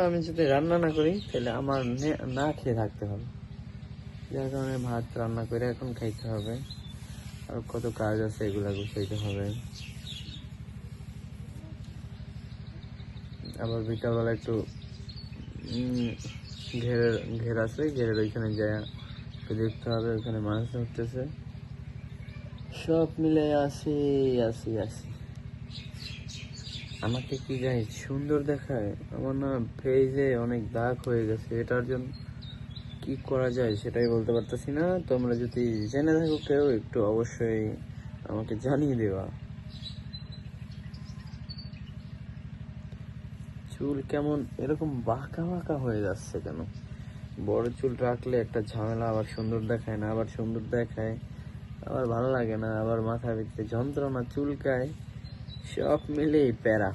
আমি যদি রান্না না করি তাহলে আমার না খেয়ে থাকতে হবে, যার কারণে ভাত রান্না করে এখন খাইতে হবে। আর কত কাজ আছে, এগুলা গুছাইতে হবে। আবার বিকালবেলা একটু ঘের আছে, ঘেরের ওইখানে যায় দেখতে হবে, ওইখানে মাছ ধরতেছে। সব মিলে আসি আসি আসি। আমাকে কি যাই সুন্দর দেখায়? আমার না ফেজে অনেক দাগ হয়ে গেছে, এটার জন্য কি করা যায় সেটাই বলতে পারতেছি না। তোমরা যদি জেনে থাকো কেউ, একটু অবশ্যই আমাকে জানিয়ে দেওয়া। চুল কেমন এরকম বাঁকা বাঁকা হয়ে যাচ্ছে কেন? বড় চুল রাখলে একটা ঝামেলা, আবার সুন্দর দেখায় না, আবার সুন্দর দেখায় আবার ভালো লাগে না, আবার মাথা ভিতরে যন্ত্রণা, চুলকায়। সব মিলেই প্যারা,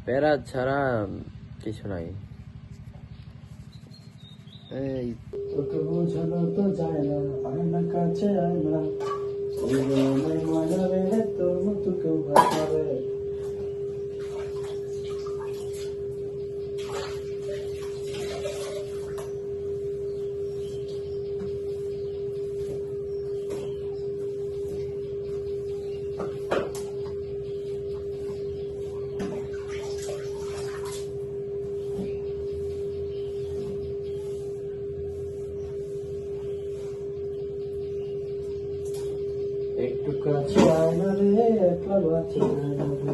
প্যারা ছাড়া কিছু নাই। এই তোকে বোঝানো তো যায় না, আয় না কাছে আয় না, মানাবে তোর মতো কেউ ভাবে। একটু কাছে আয় না রে, একলা বাঁচি না রে।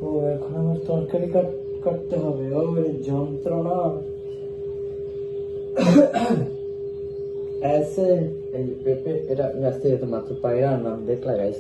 ও এখন আমার তরকারি কাটতে হবে, ও যন্ত্রণা। ऐसे पेपे এটা গাছ থেকে তো মাত্র পায়রা আনলাম, দেখলা গাইস।